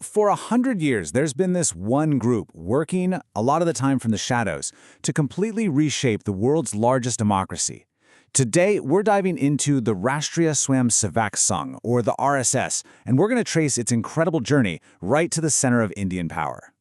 For 100 years, there's been this one group working, a lot of the time from the shadows, to completely reshape the world's largest democracy. Today, we're diving into the Rashtriya Swayamsevak Sangh, or the RSS, and we're going to trace its incredible journey right to the center of Indian power.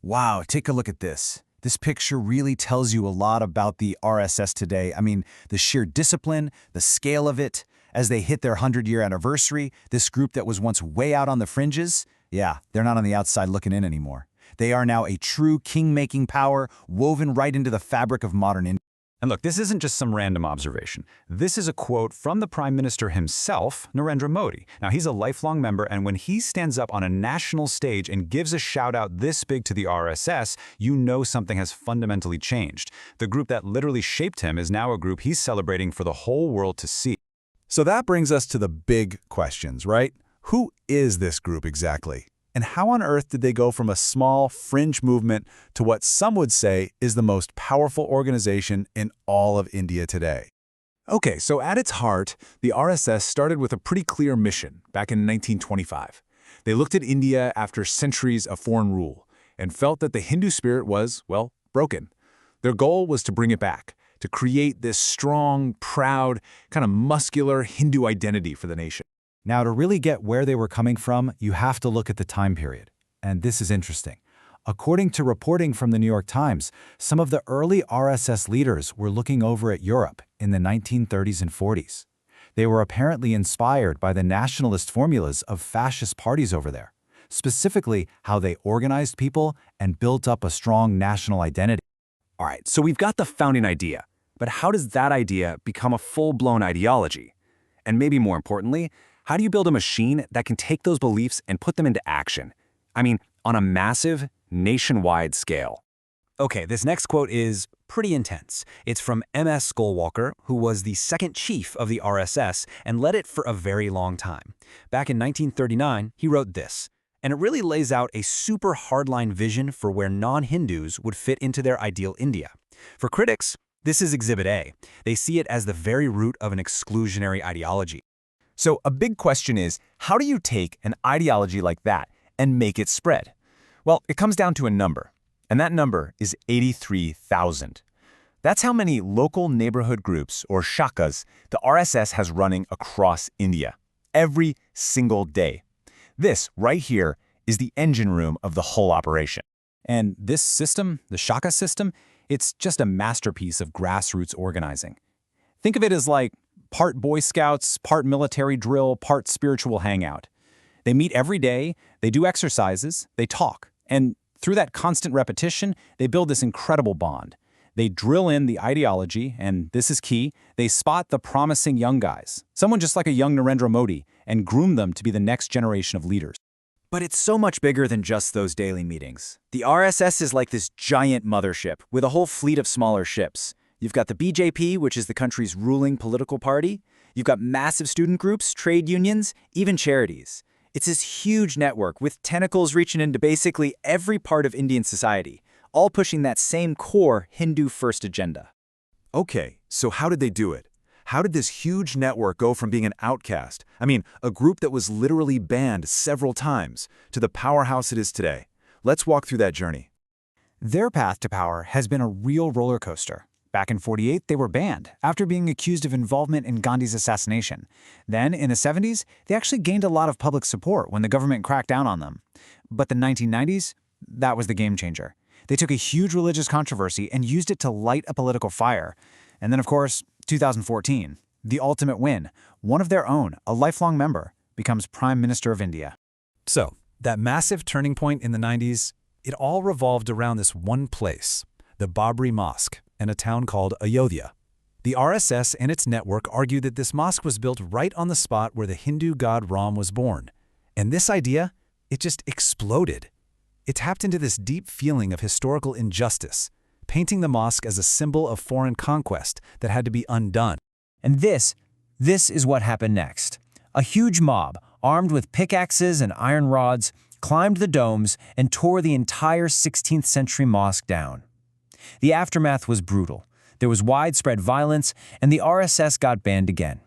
Wow, take a look at this. This picture really tells you a lot about the RSS today. I mean, the sheer discipline, the scale of it. As they hit their 100-year anniversary, this group that was once way out on the fringes, yeah, they're not on the outside looking in anymore. They are now a true king-making power woven right into the fabric of modern India. And look, this isn't just some random observation. This is a quote from the Prime Minister himself, Narendra Modi. Now, he's a lifelong member, and when he stands up on a national stage and gives a shout-out this big to the RSS, you know something has fundamentally changed. The group that literally shaped him is now a group he's celebrating for the whole world to see. So that brings us to the big questions, right? Who is this group exactly? And how on earth did they go from a small, fringe movement to what some would say is the most powerful organization in all of India today? Okay, so at its heart, the RSS started with a pretty clear mission back in 1925. They looked at India after centuries of foreign rule and felt that the Hindu spirit was, well, broken. Their goal was to bring it back, to create this strong, proud, kind of muscular Hindu identity for the nation. Now, to really get where they were coming from, you have to look at the time period. And this is interesting. According to reporting from the New York Times, some of the early RSS leaders were looking over at Europe in the 1930s and 40s. They were apparently inspired by the nationalist formulas of fascist parties over there, specifically how they organized people and built up a strong national identity. All right, so we've got the founding idea, but how does that idea become a full-blown ideology? And maybe more importantly, how do you build a machine that can take those beliefs and put them into action? I mean, on a massive, nationwide scale. Okay, this next quote is pretty intense. It's from M.S. Golwalkar, who was the second chief of the RSS and led it for a very long time. Back in 1939, he wrote this, and it really lays out a super hardline vision for where non-Hindus would fit into their ideal India. For critics, this is Exhibit A. They see it as the very root of an exclusionary ideology. So a big question is, how do you take an ideology like that and make it spread? Well, it comes down to a number, and that number is 83,000. That's how many local neighborhood groups, or shakas, the RSS has running across India, every single day. This, right here, is the engine room of the whole operation. And this system, the Shaka system, it's just a masterpiece of grassroots organizing. Think of it as like part Boy Scouts, part military drill, part spiritual hangout. They meet every day, they do exercises, they talk, and through that constant repetition, they build this incredible bond. They drill in the ideology, and this is key, they spot the promising young guys, someone just like a young Narendra Modi, and groom them to be the next generation of leaders. But it's so much bigger than just those daily meetings. The RSS is like this giant mothership with a whole fleet of smaller ships. You've got the BJP, which is the country's ruling political party. You've got massive student groups, trade unions, even charities. It's this huge network with tentacles reaching into basically every part of Indian society, all pushing that same core Hindu-first agenda. Okay, so how did they do it? How did this huge network go from being an outcast, a group that was literally banned several times, to the powerhouse it is today? Let's walk through that journey. Their path to power has been a real roller coaster. Back in '48, they were banned after being accused of involvement in Gandhi's assassination. Then, in the '70s, they actually gained a lot of public support when the government cracked down on them. But the 1990s, that was the game changer. They took a huge religious controversy and used it to light a political fire. And then, of course, 2014, the ultimate win. One of their own, a lifelong member, becomes Prime Minister of India. So, that massive turning point in the 90s, it all revolved around this one place, the Babri Mosque, in a town called Ayodhya. The RSS and its network argued that this mosque was built right on the spot where the Hindu god Ram was born. And this idea, it just exploded. It tapped into this deep feeling of historical injustice, painting the mosque as a symbol of foreign conquest that had to be undone. And this is what happened next. A huge mob, armed with pickaxes and iron rods, climbed the domes and tore the entire 16th century mosque down. The aftermath was brutal. There was widespread violence, and the RSS got banned again.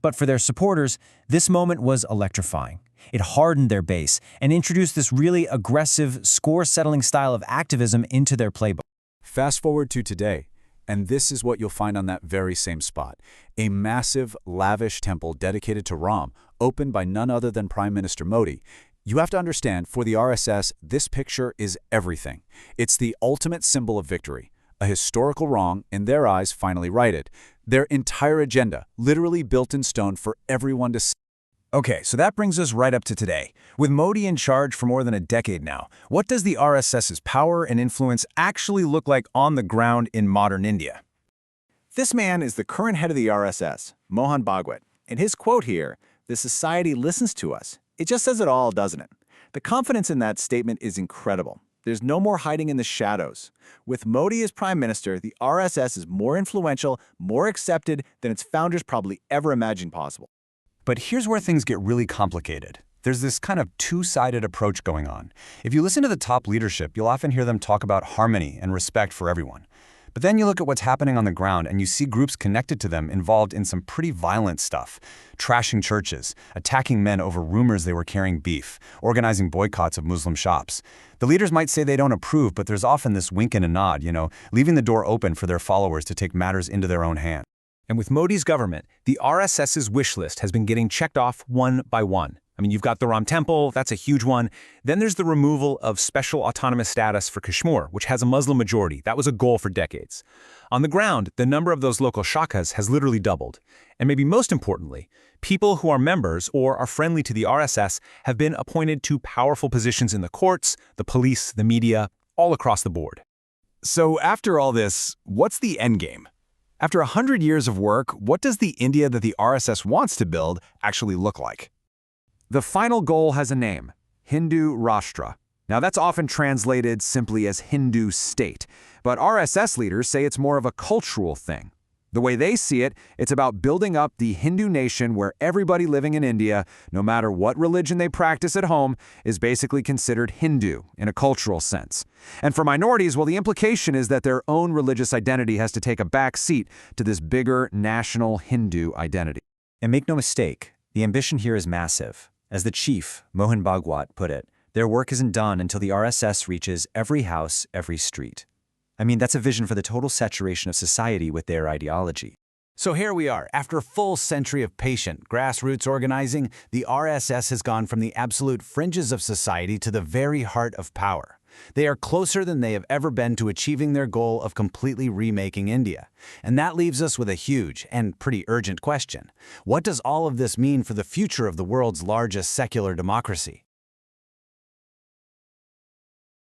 But for their supporters, this moment was electrifying. It hardened their base and introduced this really aggressive, score-settling style of activism into their playbook. Fast forward to today, and this is what you'll find on that very same spot. A massive, lavish temple dedicated to Ram, opened by none other than Prime Minister Modi. You have to understand, for the RSS, this picture is everything. It's the ultimate symbol of victory. A historical wrong, in their eyes, finally righted. Their entire agenda, literally built in stone for everyone to see. Okay, so that brings us right up to today. With Modi in charge for more than a decade now, what does the RSS's power and influence actually look like on the ground in modern India? This man is the current head of the RSS, Mohan Bhagwat, and his quote here, "The society listens to us," it just says it all, doesn't it? The confidence in that statement is incredible. There's no more hiding in the shadows. With Modi as prime minister, the RSS is more influential, more accepted than its founders probably ever imagined possible. But here's where things get really complicated. There's this kind of two-sided approach going on. If you listen to the top leadership, you'll often hear them talk about harmony and respect for everyone. But then you look at what's happening on the ground and you see groups connected to them involved in some pretty violent stuff. Trashing churches, attacking men over rumors they were carrying beef, organizing boycotts of Muslim shops. The leaders might say they don't approve, but there's often this wink and a nod, leaving the door open for their followers to take matters into their own hands. And with Modi's government, the RSS's wish list has been getting checked off one by one. I mean, you've got the Ram Temple, that's a huge one. Then there's the removal of special autonomous status for Kashmir, which has a Muslim majority. That was a goal for decades. On the ground, the number of those local shakas has literally doubled. And maybe most importantly, people who are members or are friendly to the RSS have been appointed to powerful positions in the courts, the police, the media, all across the board. So after all this, what's the endgame? After 100 years of work, what does the India that the RSS wants to build actually look like? The final goal has a name, Hindu Rashtra. Now that's often translated simply as Hindu state, but RSS leaders say it's more of a cultural thing. The way they see it, it's about building up the Hindu nation where everybody living in India, no matter what religion they practice at home, is basically considered Hindu in a cultural sense. And for minorities, well, the implication is that their own religious identity has to take a back seat to this bigger national Hindu identity. And make no mistake, the ambition here is massive. As the chief, Mohan Bhagwat, put it, their work isn't done until the RSS reaches every house, every street. I mean, that's a vision for the total saturation of society with their ideology. So here we are. After a full century of patient, grassroots organizing, the RSS has gone from the absolute fringes of society to the very heart of power. They are closer than they have ever been to achieving their goal of completely remaking India. And that leaves us with a huge and pretty urgent question. What does all of this mean for the future of the world's largest secular democracy?